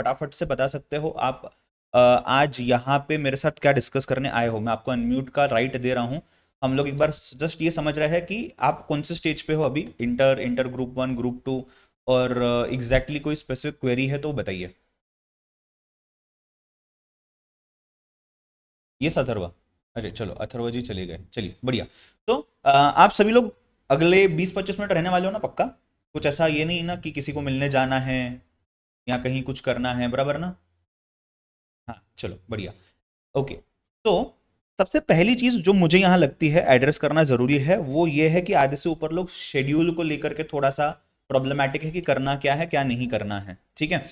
फटाफट से बता सकते हो आप आज यहाँ पे मेरे साथ क्या डिस्कस करने आए हो। मैं आपको अनम्यूट का राइट दे रहा हूँ। हम लोग एक बार जस्ट ये समझ रहे हैं कि आप कौन से स्टेज पे हो अभी, inter, inter group one, group two, और एग्जैक्टली कोई स्पेसिफिक क्वेरी है तो बताइए। ये अथर्वा। अरे चलो, अथर्वा जी चले गए, चलिए बढ़िया। तो आप सभी लोग अगले 20-25 मिनट रहने वाले हो ना, पक्का? कुछ ऐसा ये नहीं ना कि किसी को मिलने जाना है या कहीं कुछ करना है, बराबर ना? हाँ चलो बढ़िया। ओके। तो सबसे पहली चीज जो मुझे यहाँ लगती है एड्रेस करना जरूरी है वो ये है कि आधे से ऊपर लोग शेड्यूल को लेकर के थोड़ा सा प्रॉब्लमैटिक है कि करना क्या है क्या नहीं करना है, ठीक है।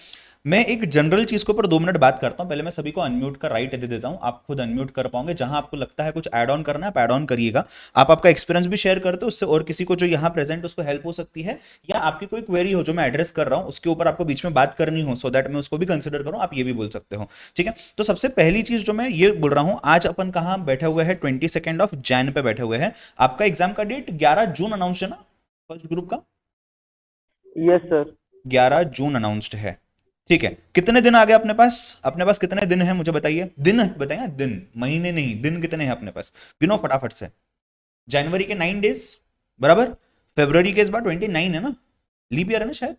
मैं एक जनरल चीज के ऊपर 2 मिनट बात करता हूं। पहले मैं सभी को अनम्यूट का राइट दे देता हूं, आप खुद अनम्यूट कर पाओगे। जहां आपको लगता है कुछ ऐड ऑन करना है आप ऐड ऑन करिएगा। आप आपका एक्सपीरियंस भी शेयर करते हो, उससे और किसी को जो यहाँ प्रेजेंट उसको हेल्प हो सकती है, या आपकी कोई क्वेरी हो जो मैं एड्रेस कर रहा हूं उसके ऊपर आपको बीच में बात करनी हो, सो दैट मैं उसको भी कंसिडर करूं, आप ये भी बोल सकते हो, ठीक है। तो सबसे पहली चीज जो मैं ये बोल रहा हूं, आज अपन कहाँ बैठे हुए हैं, 22 पे बैठे हुए हैं। आपका एग्जाम का डेट 11 जून अनाउंस है ना, फर्स्ट ग्रुप का? Yes sir. 11 जून अनाउंस्ड है, ठीक है। कितने दिन आ गए अपने पास? अपने पास कितने दिन है मुझे बताइए, दिन बताइए, दिन, महीने नहीं, दिन कितने हैं अपने पास, गिनो फटाफट से। जनवरी के 9 डेज, बराबर। फेब्रवरी के इस बार 29 है ना, लीप ईयर है ना शायद।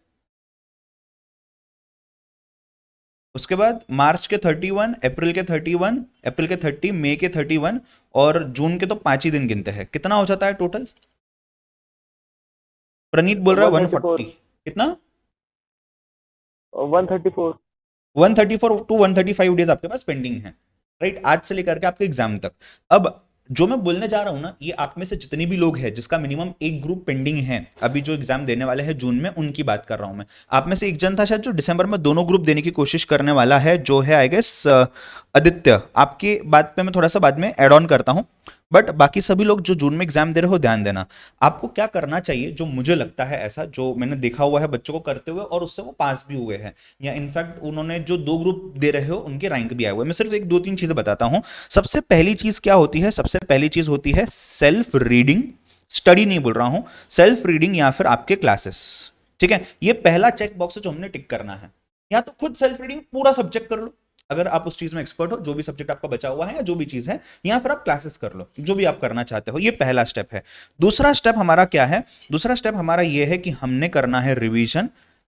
उसके बाद मार्च के 31, अप्रैल के 31, अप्रैल के 30, मई के 31, और जून के तो 5 ही दिन गिनते हैं। कितना हो जाता है टोटल? प्रनीत बोल रहा है 140। 134। कितना? 134। 134 to 135 डेज आपके पास पेंडिंग है, राइट, आज से लेकर के आपके एग्जाम तक। अब जो मैं बोलने जा रहा हूं ना, ये आप में से जितने भी लोग हैं जिसका मिनिमम एक ग्रुप पेंडिंग है, अभी जो एग्जाम देने वाले हैं जून में, उनकी बात कर रहा हूं मैं। आप में से एक जन था शायद जो दिसंबर में दोनों ग्रुप देने की कोशिश करने वाला है, जो है आई गेस आदित्य। आपकी बात पे मैं थोड़ा सा बाद में एड ऑन करता हूं। बट बाकी सभी लोग जो जून में एग्जाम दे रहे हो, ध्यान देना। आपको क्या करना चाहिए, जो मुझे लगता है ऐसा, जो मैंने देखा हुआ है बच्चों को करते हुए और उससे वो पास भी हुए हैं, या इनफैक्ट उन्होंने जो 2 ग्रुप दे रहे हो उनके रैंक भी आए हुए हैं। मैं सिर्फ एक दो तीन चीजें बताता हूं। सबसे पहली चीज क्या होती है? सबसे पहली चीज होती है सेल्फ रीडिंग। स्टडी नहीं बोल रहा हूं, सेल्फ रीडिंग या फिर आपके क्लासेस, ठीक है। ये पहला चेक बॉक्स है जो हमने टिक करना है। या तो खुद सेल्फ रीडिंग पूरा सब्जेक्ट कर लो, अगर आप उस चीज में एक्सपर्ट हो, जो भी सब्जेक्ट आपका बचा हुआ है या जो भी चीज है, या फिर आप क्लासेस कर लो, जो भी आप करना चाहते हो। ये पहला स्टेप है। दूसरा स्टेप हमारा क्या है? दूसरा स्टेप हमारा ये है कि हमने करना है रिवीजन।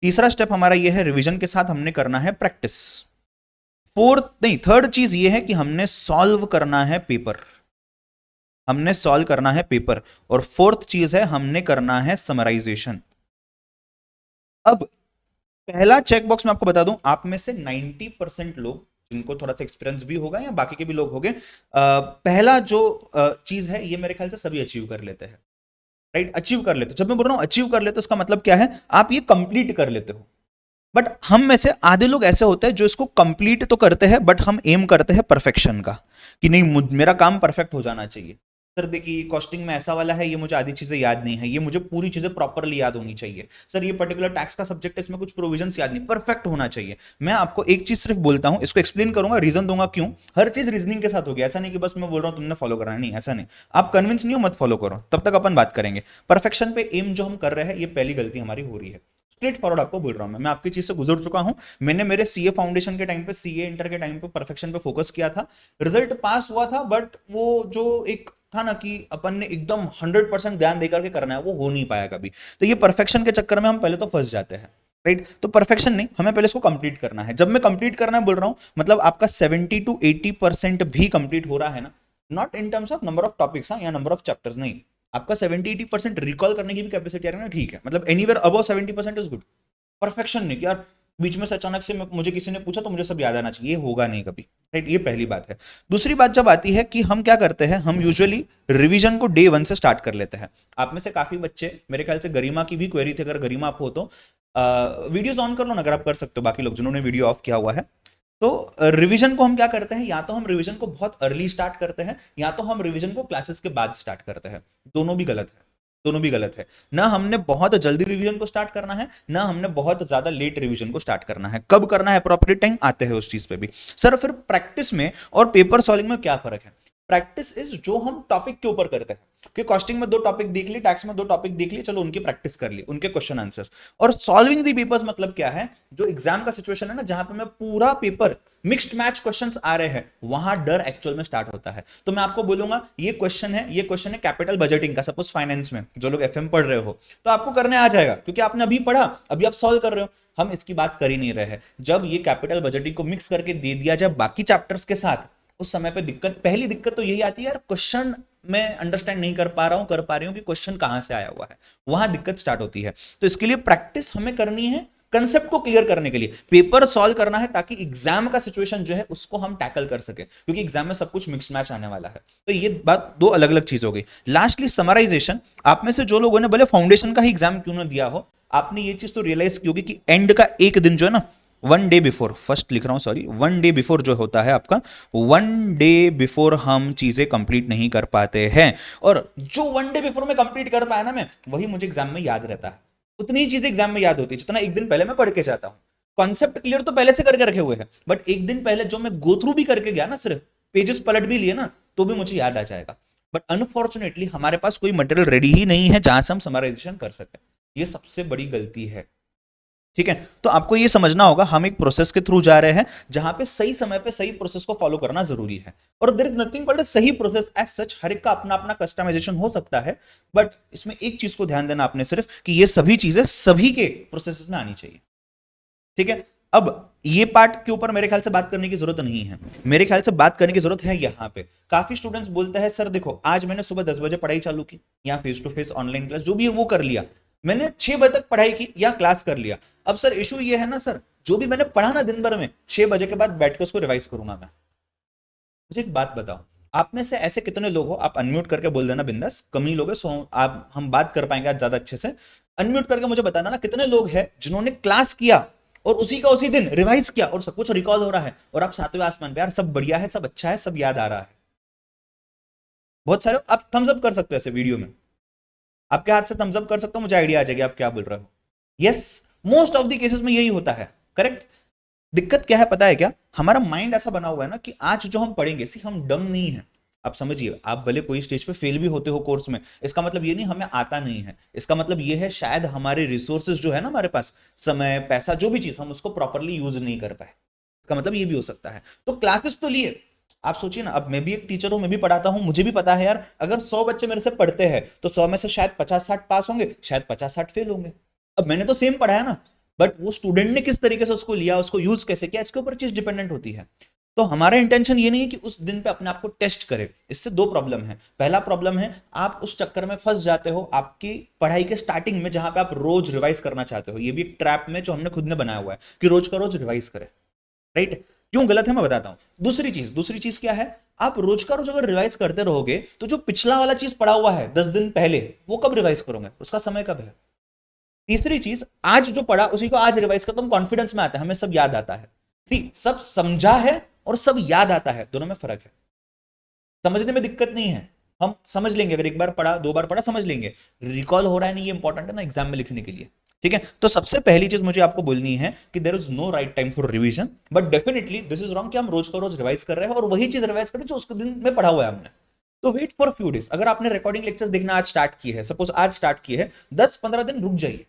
तीसरा स्टेप हमारा ये है, रिवीजन के साथ हमने करना है प्रैक्टिस। फोर्थ नहीं, थर्ड चीज ये है कि हमने सॉल्व करना है पेपर। हमने सॉल्व करना है पेपर। और फोर्थ चीज है, हमने करना है समराइजेशन। अब पहला चेक बॉक्स मैं आपको बता दूं, आप में से 90% लोग जिनको थोड़ा सा एक्सपीरियंस भी होगा या बाकी के भी लोग होंगे, पहला जो चीज है ये मेरे ख्याल से सभी अचीव कर लेते हैं, राइट। अचीव कर लेते हो, जब मैं बोल रहा हूं अचीव कर लेते हो, इसका मतलब क्या है? आप ये कंप्लीट कर लेते हो। बट हम में से आधे लोग ऐसे होते हैं जो इसको कंप्लीट तो करते हैं, बट हम एम करते हैं परफेक्शन का, कि नहीं मेरा काम परफेक्ट हो जाना चाहिए। सर देखिए, कॉस्टिंग में ऐसा वाला है, ये मुझे आधी चीजें याद नहीं है, ये मुझे पूरी चीजें प्रॉपरली याद होनी चाहिए। सर ये पर्टिकुलर टैक्स का सब्जेक्ट है, इसमें कुछ प्रोविजंस याद नहीं, परफेक्ट होना चाहिए। मैं आपको एक चीज सिर्फ बोलता हूं, इसको एक्सप्लेन करूंगा, रीजन दूंगा क्यों। हर चीज रीजनिंग के साथ होगी, ऐसा नहीं कि बस मैं बोल रहा हूं तुमने फॉलो करना है, नहीं ऐसा नहीं। आप कन्विंस नहीं हो, मत फॉलो करो, तब तक अपन बात करेंगे। परफेक्शन पे एम जो हम कर रहे हैं, ये पहली गलती हमारी हो रही है। स्ट्रेट फॉरवर्ड आपको बोल रहा हूं मैं आपकी चीज से गुजर चुका हूं। मैंने मेरे सीए फाउंडेशन के टाइम पे, सीए इंटर के टाइम पे परफेक्शन पे फोकस किया था। रिजल्ट पास हुआ था, बट वो जो एक था ना कि अपन ने एकदम 100% ध्यान देकर के करना है, वो हो नहीं पाया कभी। तो ये परफेक्शन के चक्कर में हम पहले तो फंस जाते हैं, राइट। तो परफेक्शन नहीं, हमें पहले इसको कंप्लीट करना है। जब मैं कंप्लीट करना बोल रहा हूं, मतलब आपका 70 to 80% भी कंप्लीट हो रहा है ना, not in terms of number of topics या नंबर ऑफ चैप्टर्स, नहीं। आपका 70-80% रिकॉल करने की भी कैपेसिटी आ रही है ना, ठीक है। मतलब anywhere above 70% is good. Perfection नहीं कि यार बीच में से अचानक से मुझे किसी ने पूछा तो मुझे सब याद आना चाहिए, ये होगा नहीं कभी, राइट। ये पहली बात है। दूसरी बात जब आती है कि हम क्या करते हैं, हम यूजुअली रिवीजन को डे 1 से स्टार्ट कर लेते हैं। आप में से काफी बच्चे, मेरे ख्याल से गरिमा की भी क्वेरी थी, अगर गरिमा आप हो तो वीडियोस ऑन कर लो ना, अगर आप कर सकते हो, बाकी लोग जिन्होंने वीडियो ऑफ किया हुआ है। तो रिवीजन को हम क्या करते हैं, या तो हम रिवीजन को बहुत अर्ली स्टार्ट करते हैं, या तो हम रिवीजन को क्लासेस के बाद स्टार्ट करते हैं। दोनों भी गलत है, दोनों भी गलत है। ना हमने बहुत जल्दी रिवीजन को स्टार्ट करना है, ना हमने बहुत ज्यादा लेट रिवीजन को स्टार्ट करना है। कब करना है अप्रोप्रिएट टाइम, आते हैं उस चीज पे भी। सर फिर प्रैक्टिस में और पेपर सॉल्विंग में क्या फर्क है? प्रैक्टिस इज जो हम टॉपिक के ऊपर करते हैं। कि कॉस्टिंग में 2 टॉपिक देख लिए, टैक्स में 2 टॉपिक देख लिए, चलो उनकी प्रैक्टिस कर ली, उनके क्वेश्चन आंसर्स। और सॉल्विंग दी पेपर्स मतलब क्या है, जो एग्जाम का सिचुएशन है ना, जहां पे मैं पूरा पेपर मिक्स्ड मैच क्वेश्चंस आ रहे हैं, वहां डर एक्चुअल में स्टार्ट होता है। तो मैं आपको बोलूंगा ये क्वेश्चन है, ये क्वेश्चन है कैपिटल बजटिंग का, सपोज फाइनेंस में जो लोग एफएम पढ़ रहे हो तो आपको करने आ जाएगा, क्योंकि आपने अभी पढ़ा, अभी आप सॉल्व कर रहे हो। हम इसकी बात कर ही नहीं रहे हैं। जब ये कैपिटल बजटिंग को मिक्स करके दे दिया जाए बाकी चैप्टर्स के साथ, उस समय पे दिक्कत, पहली दिक्कत तो यही आती है यार, क्वेश्चन मैं अंडरस्टैंड नहीं कर पा रहा हूं, कर पा रही हूं कि क्वेश्चन कहां से आया हुआ है, वहां दिक्कत स्टार्ट होती है। तो इसके लिए प्रैक्टिस हमें करनी है, कंसेप्ट को क्लियर करने के लिए पेपर सॉल्व करना है, ताकि एग्जाम का सिचुएशन जो है उसको हम टैकल कर सके, क्योंकि एग्जाम में सब कुछ मिक्स मैच आने वाला है। तो ये बात 2 अलग अलग चीज हो गई। लास्टली समराइजेशन, आप में से जो लोगों ने भले फाउंडेशन का ही एग्जाम क्यों ना दिया हो, आपने ये चीज तो रियलाइज की होगी कि एंड का एक दिन जो है ना, 1 डे बिफोर, फर्स्ट लिख रहा हूं सॉरी, 1 डे बिफोर जो होता है आपका, 1 डे बिफोर हम चीजें कंप्लीट नहीं कर पाते हैं। और जो 1 डे बिफोर में कंप्लीट कर पाया ना मैं, वही मुझे एग्जाम में याद रहता है। उतनी ही चीजें एग्जाम में याद होती है जितना एक दिन पहले मैं पढ़ के जाता हूँ। कॉन्सेप्ट क्लियर तो पहले से करके रखे हुए हैं, बट एक दिन पहले जो मैं गो थ्रू भी करके गया ना, सिर्फ पेजेस पलट भी लिए ना, तो भी मुझे याद आ जाएगा। बट अनफॉर्चुनेटली हमारे पास कोई मटेरियल रेडी ही नहीं है जहां से हम समराइजेशन कर सके। ये सबसे बड़ी गलती है। ठीक है, तो आपको ये समझना होगा हम एक प्रोसेस के थ्रू जा रहे हैं, जहां पे सही समय पे सही प्रोसेस को फॉलो करना जरूरी है। और देयर इज नथिंग बट सही प्रोसेस एज सच, हर एक का अपना अपना कस्टमाइजेशन हो सकता है, बट इसमें एक चीज को ध्यान देना आपने सिर्फ, कि ये सभी चीजें सभी के प्रोसेस में आनी चाहिए। ठीक है, अब ये पार्ट के ऊपर मेरे ख्याल से बात करने की जरूरत नहीं है। मेरे ख्याल से बात करने की जरूरत है यहाँ पे। काफी स्टूडेंट्स बोलते हैं सर देखो, आज मैंने सुबह 10 बजे पढ़ाई चालू की, या face to face online class जो भी है वो कर लिया, मैंने 6 बजे तक पढ़ाई की या क्लास कर लिया। अब सर इशू ये है ना सर, जो भी मैंने पढ़ा ना दिन भर में, 6 बजे के बाद बैठकर उसको रिवाइज करूंगा मैं। मुझे एक बात बताओ, आप में से ऐसे कितने लोग हो, आप अनम्यूट करके बोल देना बिंदास, कम ही लोग हैं, सो आप हम बात कर पाएंगे आज ज्यादा अच्छे से। अनम्यूट करके मुझे बताना ना, कितने लोग हैं जिन्होंने क्लास किया और उसी का उसी दिन रिवाइज किया और सब कुछ रिकॉल हो रहा है, और आप 7वें आसमान पे, यार सब बढ़िया है, सब अच्छा है, सब याद आ रहा है। बहुत सारे, आप थम्स अप कर सकते हो ऐसे वीडियो में, आपके हाथ से थम्स अप कर सकता हूं, मुझे आइडिया आ जाएगी आप क्या बोल रहे हो। Yes, most of the cases में यही होता है, करेक्ट। दिक्कत क्या है पता है क्या, हमारा माइंड ऐसा बना हुआ है ना कि आज जो हम पढ़ेंगे, सी हम डम नहीं है। आप समझिए, आप भले कोई स्टेज पे फेल भी होते हो कोर्स में, इसका मतलब ये नहीं हमें आता नहीं है, इसका मतलब ये है शायद हमारे रिसोर्सेज जो है ना हमारे पास, समय पैसा जो भी चीज, हम उसको प्रॉपरली यूज नहीं कर पाए, इसका मतलब ये भी हो सकता है। तो क्लासेस तो लिए, आप सोचिए ना, अब मैं भी एक टीचर हूं, मैं भी पढ़ाता हूं, मुझे भी पता है यार, अगर 100 बच्चे मेरे से पढ़ते हैं तो 100 में से शायद 50-60 पास होंगे, शायद 50-60 फेल होंगे। अब मैंने तो सेम पढ़ाया ना, बट वो स्टूडेंट ने किस तरीके से उसको लिया, उसको यूज कैसे किया, इसके ऊपर चीज डिपेंडेंट होती है। तो हमारा इंटेंशन ये नहीं है कि उस दिन पे अपने आप को टेस्ट करें। इससे 2 प्रॉब्लम है। पहला प्रॉब्लम है, आप उस चक्कर में फंस जाते हो आपकी पढ़ाई के स्टार्टिंग में, जहां पे आप रोज रिवाइज करना चाहते हो। ये भी एक ट्रैप में जो हमने खुद ने बनाया हुआ है कि रोज का रोज रिवाइज करें, राइट। क्यों गलत है मैं बताता हूं। दूसरी चीज क्या है, आप रोज का रोज अगर रिवाइज करते रहोगे तो जो पिछला वाला चीज पढ़ा हुआ है 10 दिन पहले, वो कब रिवाइज करोगे, उसका समय कब है। तीसरी चीज, आज जो पढ़ा उसी को आज रिवाइज कर, तो हम कॉन्फिडेंस में आता है, हमें सब याद आता है। सी, सब समझा है और सब याद आता है, दोनों में फर्क है। समझने में दिक्कत नहीं है, हम समझ लेंगे, अगर एक बार पढ़ा 2 बार पढ़ा समझ लेंगे। रिकॉल हो रहा है नहीं, ये इंपॉर्टेंट है ना एग्जाम में लिखने के लिए। ठीक है, तो सबसे पहली चीज मुझे आपको बोलनी है कि there is no right time for revision, but definitely this is wrong कि हम रोज का रोज रिवाइज कर रहे हैं और वही चीज रिवाइज करें जो उसके दिन में पढ़ा हुआ है हमने। तो वेट फॉर फ्यू डेज। अगर आपने रिकॉर्डिंग लेक्चर देखना आज स्टार्ट की है, सपोज आज स्टार्ट की है, 10-15 दिन रुक जाइए।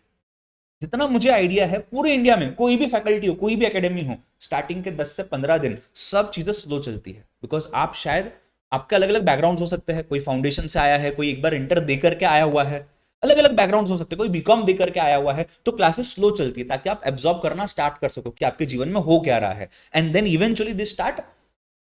जितना मुझे आइडिया है पूरे इंडिया में कोई भी फैकल्टी हो, कोई भी एकेडमी हो, स्टार्टिंग के 10 से 15 दिन सब चीजें स्लो चलती है। बिकॉज आप शायद, आपके अलग अलग बैकग्राउंड हो सकते हैं, कोई फाउंडेशन से आया है, कोई एक बार इंटर दे करके आया हुआ है, अलग अलग बैकग्राउंड हो सकते हैं, कोई बीकॉम दे करके आया हुआ है। तो क्लासेस स्लो चलती है ताकि आप एब्जॉर्ब करना स्टार्ट कर सको कि आपके जीवन में हो क्या रहा है, and then eventually this start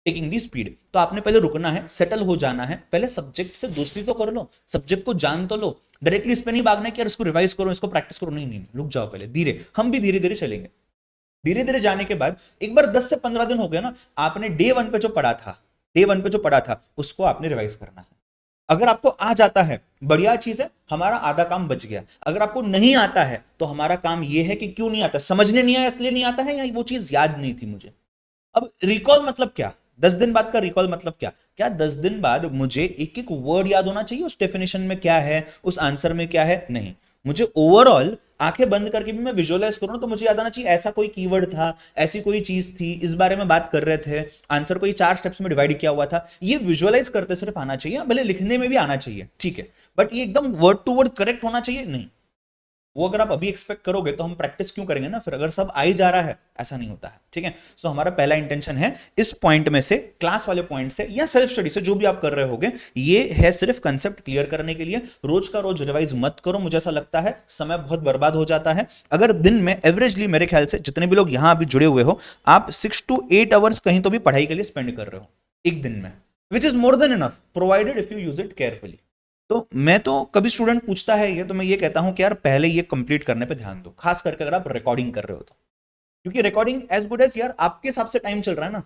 taking the speed. तो आपने पहले रुकना है, सेटल हो जाना है, पहले सब्जेक्ट से दोस्ती तो कर लो, सब्जेक्ट को जान तो लो। डायरेक्टली इस पे नहीं भागना कि यार इसको रिवाइज करो, इसको प्रैक्टिस करो, नहीं नहीं, रुक जाओ पहले, धीरे, हम भी धीरे धीरे चलेंगे। धीरे धीरे जाने के बाद एक बार 10 से 15 दिन हो गया ना, आपने डे 1 पे जो पढ़ा था, डे 1 पे जो पढ़ा था उसको आपने रिवाइज करना है। अगर आपको आ जाता है, बढ़िया चीज है, हमारा आधा काम बच गया। अगर आपको नहीं आता है तो हमारा काम यह है कि क्यों नहीं आता, समझने नहीं आया इसलिए नहीं आता है, या वो चीज याद नहीं थी मुझे। अब रिकॉल मतलब क्या, 10 दिन बाद का रिकॉल मतलब क्या, क्या 10 दिन बाद मुझे एक एक वर्ड याद होना चाहिए, उस डेफिनेशन में क्या है, उस आंसर में क्या है, नहीं। मुझे ओवरऑल आंखें बंद करके भी मैं विजुअलाइज करूं तो मुझे याद आना चाहिए ऐसा कोई कीवर्ड था, ऐसी कोई चीज थी, इस बारे में बात कर रहे थे, आंसर को ये 4 स्टेप्स में डिवाइड किया हुआ था। ये विजुअलाइज करते सिर्फ आना चाहिए, भले लिखने में भी आना चाहिए, ठीक है, बट ये एकदम वर्ड टू वर्ड करेक्ट होना चाहिए नहीं। वो अगर आप अभी एक्सपेक्ट करोगे तो हम प्रैक्टिस क्यों करेंगे ना, फिर अगर सब आ ही जा रहा है, ऐसा नहीं होता है, ठीक है। सो हमारा पहला इंटेंशन है इस पॉइंट में से, क्लास वाले पॉइंट से या सेल्फ स्टडी से, जो भी आप कर रहे होगे, ये है सिर्फ कंसेप्ट क्लियर करने के लिए। रोज का रोज रिवाइज मत करो, मुझे ऐसा लगता है समय बहुत बर्बाद हो जाता है। अगर दिन में एवरेजली मेरे ख्याल से जितने भी लोग यहां अभी जुड़े हुए हो, आप 6 to 8 आवर्स कहीं तो भी पढ़ाई के लिए स्पेंड कर रहे हो एक दिन में, which is more than enough provided if you use it carefully. तो मैं तो कभी स्टूडेंट पूछता है ये, तो मैं ये कहता हूं कि यार पहले ये कंप्लीट करने पे ध्यान दो, खास करके अगर आप रिकॉर्डिंग कर रहे हो तो, क्योंकि रिकॉर्डिंग एज गुड एज यार आपके हिसाब से टाइम चल रहा है ना।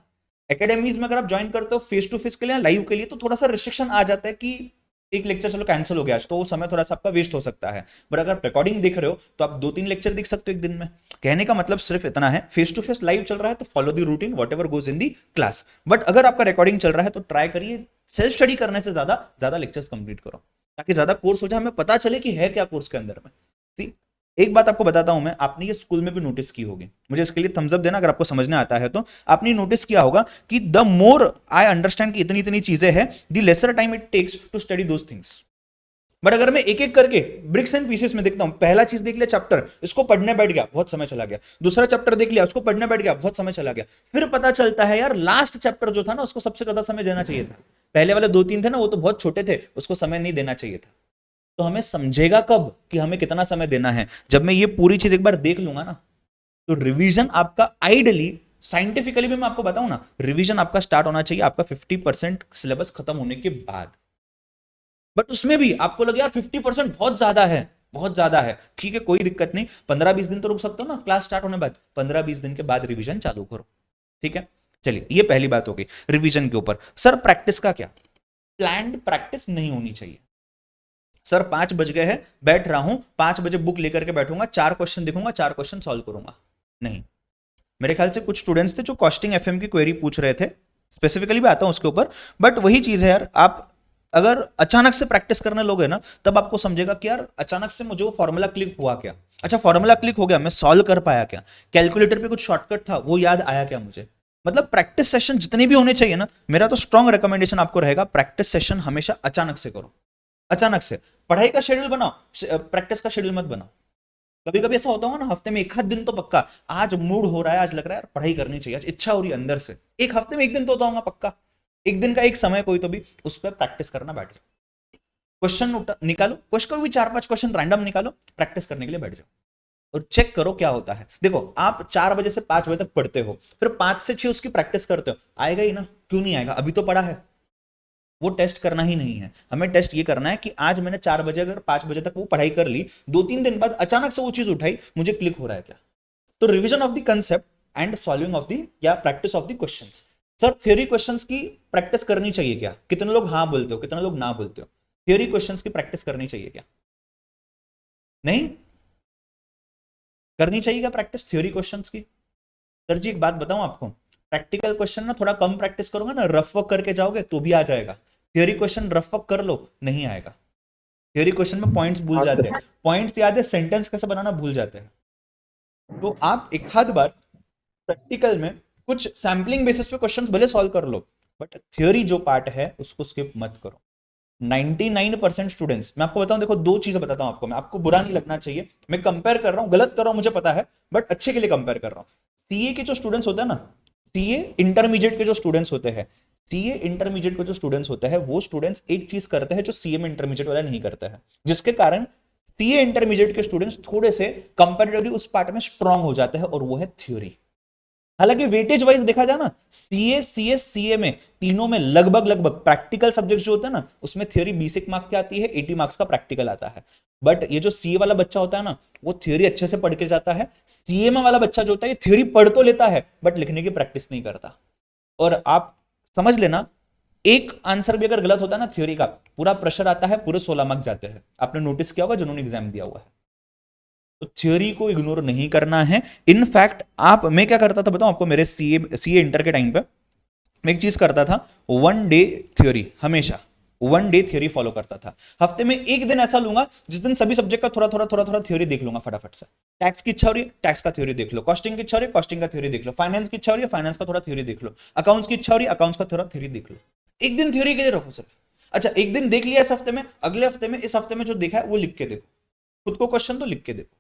एकेडमीज में अगर आप ज्वाइन करते हो फेस टू फेस के लिए, लाइव के लिए, तो थोड़ा सा रिस्ट्रिक्शन आ जाता है कि एक लेक्चर चलो कैंसिल हो गया आज, तो वो समय थोड़ा सा आपका वेस्ट हो सकता है। बट अगर रिकॉर्डिंग देख रहे हो तो आप 2-3 लेक्चर देख सकते हो एक दिन में। कहने का मतलब सिर्फ इतना है, फेस टू फेस लाइव चल रहा है तो follow the routine what ever goes in the class. But अगर आपका रिकॉर्डिंग चल रहा है तो ट्राई करिए सेल्फ स्टडी करने से ज्यादा ज्यादा लेक्चर्स कंप्लीट करो, ताकि ज्यादा कोर्स हो जाए, हमें पता चले कि है क्या कोर्स के अंदर में। सी, एक बात आपको बताता हूं मैं, आपने ये स्कूल में भी नोटिस की होगी, मुझे इसके लिए थम्स अप देना अगर आपको समझने आता है तो। आपने नोटिस किया होगा कि द मोर आई अंडरस्टैंड कि इतनी इतनी चीजें हैं, the lesser time it takes to study those things. But अगर मैं एक एक करके ब्रिक्स एंड पीसेस में देखता हूं, पहला चीज देख लिया चैप्टर, इसको पढ़ने बैठ गया, बहुत समय चला गया। दूसरा चैप्टर देख लिया, उसको पढ़ने बैठ गया, बहुत समय चला गया। फिर पता चलता है यार लास्ट चैप्टर जो था ना, उसको सबसे ज्यादा समय देना चाहिए था। पहले वाले 2-3 थे ना, वो तो बहुत छोटे थे, उसको समय नहीं देना चाहिए था। तो हमें समझेगा कब कि हमें कितना समय देना है, जब मैं ये पूरी चीज एक बार देख लूंगा ना। तो रिवीजन आपका आइडली, साइंटिफिकली भी मैं आपको बताऊं ना, रिवीजन आपका स्टार्ट होना चाहिए आपका 50% सिलेबस खत्म होने के बाद। बट उसमें भी आपको लगे यार 50% बहुत ज्यादा है, बहुत ज्यादा है, ठीक है, कोई दिक्कत नहीं, 15-20 दिन तो रुक सकते हो ना क्लास स्टार्ट होने बाद, 15-20 दिन के बाद रिवीजन चालू करो, ठीक है। चलिए, ये पहली बात होगी रिवीजन के ऊपर। सर प्रैक्टिस का क्या? प्लान्ड प्रैक्टिस नहीं होनी चाहिए। सर 5 बज गए हैं, बैठ रहा हूं, 5 बजे बुक लेकर के बैठूंगा, 4 क्वेश्चन देखूंगा, 4 क्वेश्चन सॉल्व करूंगा, नहीं। मेरे ख्याल से कुछ स्टूडेंट्स थे जो कॉस्टिंग एफएम की क्वेरी पूछ रहे थे, स्पेसिफिकली भी आता हूं उसके ऊपर। बट वही चीज है यार, आप अगर अचानक से प्रैक्टिस करने लोगे ना, तब आपको समझेगा कि यार अचानक से मुझे वो फॉर्मूला क्लिक हुआ क्या, अच्छा फॉर्मूला क्लिक हो गया, मैं सॉल्व कर पाया क्या, कैलकुलेटर पे कुछ शॉर्टकट था वो याद आया क्या मुझे। मतलब प्रैक्टिस सेशन जितने भी होने चाहिए ना, मेरा तो स्ट्रॉन्ग रिकमेंडेशन आपको रहेगा, प्रैक्टिस सेशन हमेशा अचानक से करो, अचानक से। पढ़ाई का शेड्यूल बनाओ, प्रैक्टिस का शेड्यूल मत बनाओ। कभी कभी ऐसा होता होगा ना, हफ्ते में एक आध दिन तो पक्का, आज मूड हो रहा है, आज लग रहा है यार पढ़ाई करनी चाहिए, आज इच्छा हो रही है अंदर से, एक हफ्ते में एक दिन तो होता होगा पक्का, एक दिन का एक समय कोई तो भी उस पर प्रैक्टिस करना बैठ जाओ। क्वेश्चन निकालो, क्वेश्चन को भी 4-5 क्वेश्चन रैंडम निकालो, प्रैक्टिस करने के लिए बैठ जाओ और चेक करो क्या होता है। देखो आप 4 बजे से 5 बजे तक पढ़ते हो, फिर 5 से 6 उसकी प्रैक्टिस करते हो, आएगा ही ना, क्यों नहीं आएगा, अभी तो पढ़ा है। वो टेस्ट करना ही नहीं है, हमें टेस्ट ये करना है कि आज मैंने 4 बजे अगर 5 बजे तक वो पढ़ाई कर ली, 2-3 दिन बाद अचानक से वो चीज उठाई, मुझे क्लिक हो रहा है क्या। तो revision of the concept and solving of the या practice of the questions. Sir theory questions की प्रैक्टिस करनी चाहिए क्या? कितने लोग हाँ बोलते हो, कितने लोग ना बोलते हो? थ्योरी क्वेश्चंस की प्रैक्टिस करनी चाहिए क्या? नहीं करनी चाहिए क्या प्रैक्टिस थ्योरी क्वेश्चंस की? सर जी एक बात बताऊं आपको, प्रैक्टिकल क्वेश्चन ना थोड़ा कम प्रैक्टिस करोगे ना, रफ वर्क करके जाओगे तो भी आ जाएगा। थ्योरी क्वेश्चन रफ वर्क कर लो, नहीं आएगा। थ्योरी क्वेश्चन में पॉइंट्स भूल जाते हैं, पॉइंट्स याद है, सेंटेंस कैसे बनाना भूल जाते हैं। तो आप एक आध बार प्रैक्टिकल में कुछ सैम्पलिंग बेसिस पे क्वेश्चंस भले सॉल्व कर लो, बट थ्योरी जो पार्ट है उसको स्किप मत करो। 99% स्टूडेंट्स, मैं आपको बताऊं, देखो 2 चीजें बताता हूं आपको मैं, आपको बुरा नहीं लगना चाहिए, मैं कंपेयर कर रहा हूं, गलत कर रहा हूं मुझे पता है, बट अच्छे के लिए कंपेयर कर रहा हूं। सीए के जो स्टूडेंट्स होते हैं ना, सीए इंटरमीडिएट के जो स्टूडेंट्स होते हैं, सीए इंटरमीडिएट के जो स्टूडेंट्स होते हैं, वो स्टूडेंट्स एक चीज करते हैं जो सीए में इंटरमीडिएट वाला नहीं करता है, जिसके कारण सीए इंटरमीडिएट के स्टूडेंट्स थोड़े से कंपैरेटिवली उस पार्ट में स्ट्रांग हो जाते हैं, और वो है थ्योरी। हालांकि वेटेज वाइज देखा जाए ना, सीए सीएस सीए में तीनों में लगभग लगभग प्रैक्टिकल सब्जेक्ट जो होता है ना, उसमें थ्योरी 20 मार्क्स की आती है, 80 मार्क्स का प्रैक्टिकल आता है। बट ये जो सीए वाला बच्चा होता है ना, वो थ्योरी अच्छे से पढ़ के जाता है। सीए में वाला बच्चा जो होता है, ये थ्योरी पढ़ तो लेता है बट लिखने की प्रैक्टिस नहीं करता। और आप समझ लेना, एक आंसर भी अगर गलत होता है ना थ्योरी का, पूरा प्रेशर आता है, पूरे 16 मार्क्स जाते हैं। आपने नोटिस किया होगा जिन्होंने एग्जाम दिया हुआ है। तो थ्योरी को इग्नोर नहीं करना है। इनफैक्ट आप, मैं क्या करता था बताऊं आपको, मेरे सीए इंटर के टाइम पे मैं एक चीज करता था, 1 डे थ्योरी हमेशा, वन डे थ्योरी फॉलो करता था। हफ्ते में एक दिन ऐसा लूंगा जिस दिन सभी सब्जेक्ट का थोड़ा थोड़ा थोड़ा थोड़ा थ्योरी देख लूंगा फटाफट से। टैक्स की इच्छा हो रही है, टैक्स का थ्योरी देख लो। कॉस्टिंग की इच्छा हो रही है, कॉस्टिंग का थ्योरी देख लो। फाइनेंस की इच्छा हो रही है, फाइनेंस का थोड़ा थ्योरी देख लो। अकाउंट्स की इच्छा हो रही है, अकाउंट्स का थोड़ा थ्योरी देख लो। एक दिन थ्योरी के लिए रखो सिर्फ। अच्छा, एक दिन देख लिया इस हफ्ते में, अगले हफ्ते में, इस हफ्ते में जो देखा है वो लिख के देखो, खुद को क्वेश्चन तो लिख के देखो,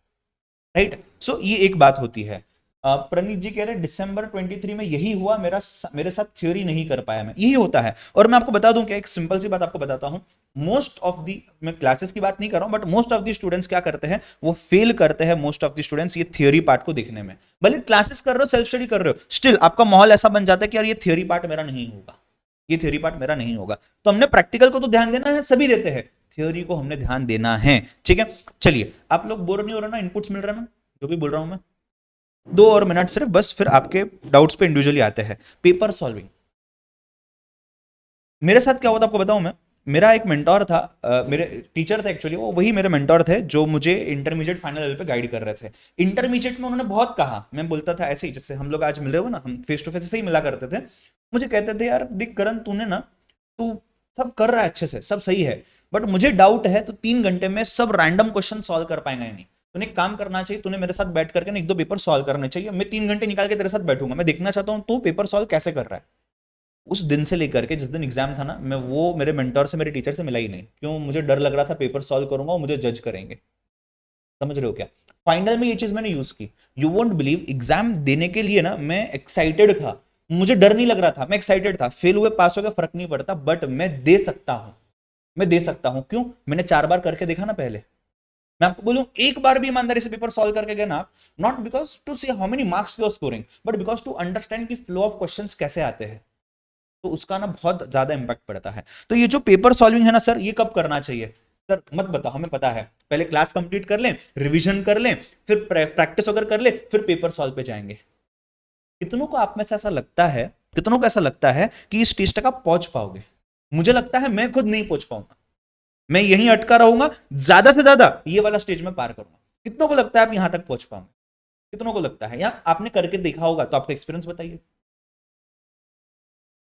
राइट। सो ये एक बात होती है। प्रणीत जी कह रहे हैं दिसंबर 23 में यही हुआ, मेरे साथ थ्योरी नहीं कर पाया मैं, यही होता है। और मैं आपको बता दूं क्या, एक सिंपल सी बात आपको बताता हूं। मोस्ट ऑफ दी, मैं क्लासेस की बात नहीं कर रहा हूं, but most of the students क्या करते हैं, वो फेल करते हैं मोस्ट ऑफ दी स्टूडेंट्स ये थ्योरी पार्ट को देखने में। भले क्लासेस कर रहे हो, सेल्फ स्टडी कर रहे हो, स्टिल आपका माहौल ऐसा बन जाता है कि यार ये थ्योरी पार्ट मेरा नहीं होगा, ये थ्योरी पार्ट मेरा नहीं होगा। तो हमने प्रैक्टिकल को तो ध्यान देना है, सभी देते हैं, थ्योरी को हमने ध्यान देना है, ठीक है। चलिए, आप लोग बोर नहीं हो रहे ना, इनपुट्स मिल रहे हैं ना जो भी बोल रहा हूं मैं। 2 और मिनट सिर्फ, बस फिर आपके डाउट्स पे इंडिविजुअली आते हैं। पेपर सॉल्विंग मेरे साथ क्या हुआ था आपको बताऊं मैं। मेरा एक मेंटोर था, मेरे टीचर थे एक्चुअली, वो वही मेरे मेंटोर थे जो मुझे इंटरमीडिएट फाइनल लेवल पे गाइड कर रहे थे। इंटरमीडिएट में उन्होंने बहुत कहा, मैं बोलता था ऐसे ही जैसे हम लोग आज मिल रहे हो ना, हम फेस टू फेस ऐसे ही मिला करते थे। मुझे कहते थे यार देख करण, तूने ना, तू सब कर रहा है अच्छे से, सब सही है, बट मुझे डाउट है तो 3 घंटे में सब रैंडम क्वेश्चन सॉल्व कर पाएंगा या नहीं। तूने एक काम करना चाहिए, तूने मेरे साथ बैठ करके ना 1-2 पेपर सॉल्व करने चाहिए। मैं 3 घंटे निकाल के तेरे साथ बैठूंगा, मैं देखना चाहता हूँ तू पेपर सॉल्व कैसे कर रहा है। उस दिन से लेकर के जिस दिन एग्जाम था ना, मैं वो मेरे मेंटोर से, मेरे टीचर से मिला ही नहीं। क्यों? मुझे डर लग रहा था पेपर सॉल्व करूंगा और मुझे जज करेंगे। समझ रहे हो क्या? फाइनल में ये चीज मैंने यूज की। यू वोंट बिलीव, एग्जाम देने के लिए ना मैं एक्साइटेड था, मुझे डर नहीं लग रहा था, मैं एक्साइटेड था। फेल हुए पास हो गए फर्क नहीं पड़ता, बट मैं दे सकता हूं, मैं दे सकता हूं। क्यों? मैंने 4 बार करके देखा ना पहले। मैं आपको बोलूं, एक बार भी ईमानदारी से पेपर सॉल्व करके गए ना आप, not because to see how many marks you are scoring, but because to understand की फ्लो ऑफ क्वेश्चंस कैसे आते हैं, तो उसका ना बहुत ज्यादा इंपैक्ट पड़ता है। तो ये जो पेपर सॉल्विंग है ना सर, ये कब करना चाहिए? सर मत बताओ, हमें पता है, पहले क्लास कंप्लीट कर लें, रिवीजन कर लें, फिर प्रैक्टिस अगर कर ले, फिर पेपर सॉल्व पे जाएंगे। कितनों को आप में से ऐसा लगता है, कितनों को ऐसा लगता है कि इस स्टेज तक आप पहुंच पाओगे? मुझे लगता है मैं खुद नहीं पहुंच पाऊंगा, मैं यहीं अटका रहूंगा, ज्यादा से ज्यादा ये वाला स्टेज में पार करूंगा। कितनों को लगता है आप यहां तक पहुंच पाओगे? कितनों को लगता है? या आपने करके देखा होगा तो आपका एक्सपीरियंस बताइए।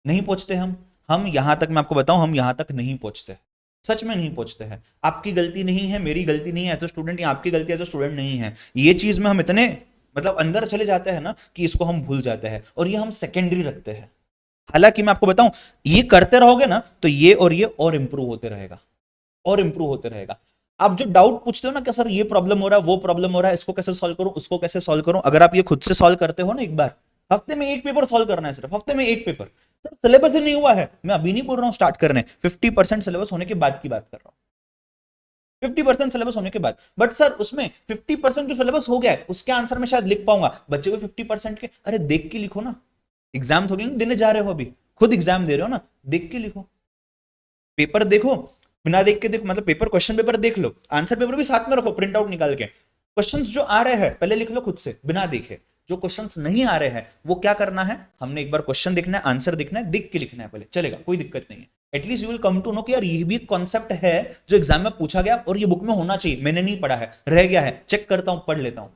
नहीं पहुंचते हम यहां तक, मैं आपको बताऊं, हम यहां तक नहीं पहुंचते, सच में नहीं पहुंचते हैं। आपकी गलती नहीं है, मेरी गलती नहीं है एज अ स्टूडेंट, या आपकी गलती एज अ स्टूडेंट नहीं है। ये चीज में हम इतने मतलब अंदर चले जाते हैं ना कि इसको हम भूल जाते हैं और ये हम सेकेंडरी रखते हैं। हालांकि मैं आपको बताऊं, ये करते रहोगे ना तो ये और इंप्रूव होते रहेगा, और इंप्रूव होते रहेगा। आप जो डाउट पूछते हो ना कि सर ये प्रॉब्लम हो रहा है, वो प्रॉब्लम हो रहा है, इसको कैसे सॉल्व करूं, उसको कैसे सॉल्व करूं, अगर आप ये खुद से सॉल्व करते हो ना एक बार, हफ्ते में एक पेपर सॉल्व करना है, सिर्फ हफ्ते में एक पेपर। सर सिलेबस ही नहीं हुआ है, मैं अभी नहीं बोल रहा हूं स्टार्ट करने, 50% सिलेबस होने के बाद की बात कर रहा हूं, 50% सिलेबस होने के बाद। बट सर उसमें 50% जो सिलेबस हो गया है उसके आंसर में शायद लिख पाऊंगा, बच्चे को 50% के, अरे देख के लिखो ना, एग्जाम थोड़ी ना देने जा रहे हो, अभी खुद एग्जाम दे रहे हो ना, देख के लिखो। पेपर देखो, बिना देख के देखो, मतलब पेपर, क्वेश्चन पेपर देख लो, आंसर पेपर भी साथ में रखो, प्रिंट आउट निकाल के। क्वेश्चंस जो आ रहे हैं पहले लिख लो खुद से बिना देखे। जो क्वेश्चंस नहीं आ रहे हैं वो क्या करना है, हमने एक बार क्वेश्चन देखना है, आंसर देखना है, देख के लिखना है पहले, चलेगा, कोई दिक्कत नहीं है। At least you will come to know कि यार ये भी एक कॉन्सेप्ट है जो एग्जाम में पूछा गया और ये बुक में होना चाहिए, मैंने नहीं पढ़ा है, रह गया है, चेक करता हूं, पढ़ लेता हूं,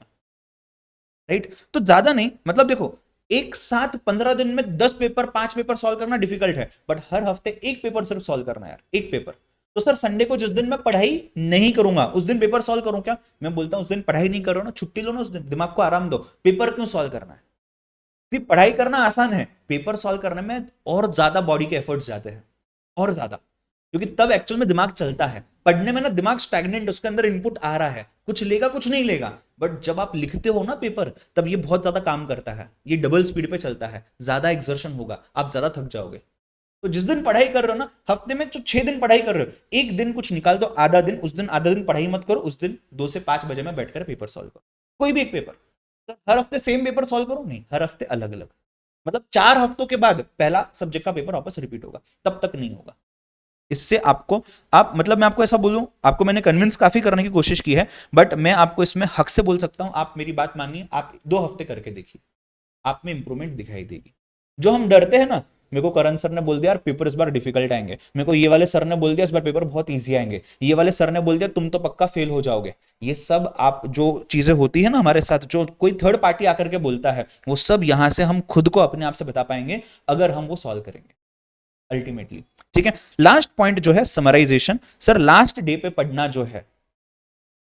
राइट। तो ज्यादा नहीं, मतलब देखो, एक साथ 15 दिन में 10 पेपर, 5 पेपर सॉल्व करना डिफिकल्ट है, बट हर हफ्ते एक पेपर सिर्फ सॉल्व करना है यार, एक पेपर। तो सर संडे को जिस दिन मैं पढ़ाई नहीं करूंगा उस दिन पेपर सॉल्व करूं क्या? मैं बोलता हूं उस दिन पढ़ाई नहीं करो ना, छुट्टी लो ना, उस दिन दिमाग को आराम दो, पेपर क्यों सॉल्व करना है? सिर्फ पढ़ाई करना आसान है, पेपर सॉल्व करने में और ज्यादा बॉडी के एफर्ट्स जाते हैं, और ज्यादा, क्योंकि तब एक्चुअल में दिमाग चलता है। पढ़ने में ना दिमाग स्टैग्नेंट, उसके अंदर इनपुट आ रहा है, कुछ लेगा कुछ नहीं लेगा, बट जब आप लिखते हो ना पेपर, तब ये बहुत ज्यादा काम करता है, ये डबल स्पीड पे चलता है, ज्यादा एक्सर्शन होगा, आप ज्यादा थक जाओगे। तो जिस दिन पढ़ाई कर रहे हो ना, हफ्ते में जो 6 दिन पढ़ाई कर रहे हो, एक दिन कुछ निकाल दो, आधा दिन, उस दिन आधा दिन पढ़ाई मत करो, उस दिन 2 से 5 बजे में बैठकर पेपर सॉल्व करो, कोई भी एक पेपर। तो हर हफ्ते सेम पेपर सॉल्व करो नहीं, हर हफ्ते अलग अलग, मतलब 4 हफ्तों के बाद पहला सब्जेक्ट का पेपर वापस रिपीट होगा, तब तक नहीं होगा। इससे आपको, आप मतलब मैं आपको ऐसा बोलूं, आपको मैंने कन्विंस काफी करने की कोशिश की है, बट मैं आपको इसमें हक से बोल सकता हूं, आप मेरी बात मानिए, आप 2 हफ्ते करके देखिए, आप में इंप्रूवमेंट दिखाई देगी। जो हम डरते हैं ना, मेरे को करण सर ने बोल दिया यार पेपर इस बार डिफिकल्ट आएंगे, मेरे को ये वाले सर ने बोल दिया इस बार पेपर बहुत इजी आएंगे, ये वाले सर ने बोल दिया तुम तो पक्का फेल हो जाओगे, ये सब आप जो चीजें होती है ना हमारे साथ, जो कोई थर्ड पार्टी आकर के बोलता है, वो सब यहां से हम खुद को अपने आप से बता पाएंगे अगर हम वो सॉल्व करेंगे, अल्टीमेटली। ठीक है, लास्ट पॉइंट जो है समराइजेशन। सर लास्ट डे पे पढ़ना जो है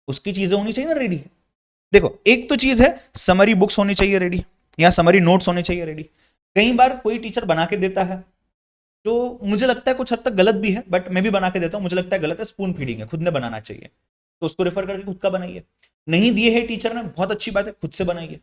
उसकी चीजें होनी चाहिए ना रेडी। देखो एक तो चीज है समरी बुक्स होनी चाहिए रेडी, या समरी नोट्स होने चाहिए रेडी। कई बार कोई टीचर बना के देता है जो मुझे लगता है कुछ हद तक गलत भी है, बट मैं भी बना के देता हूं, मुझे लगता है गलत है, स्पून फीडिंग है, खुद ने बनाना चाहिए, तो उसको रेफर करके खुद का बनाइए। नहीं दिए है टीचर ने, बहुत अच्छी बात है, खुद से बनाइए।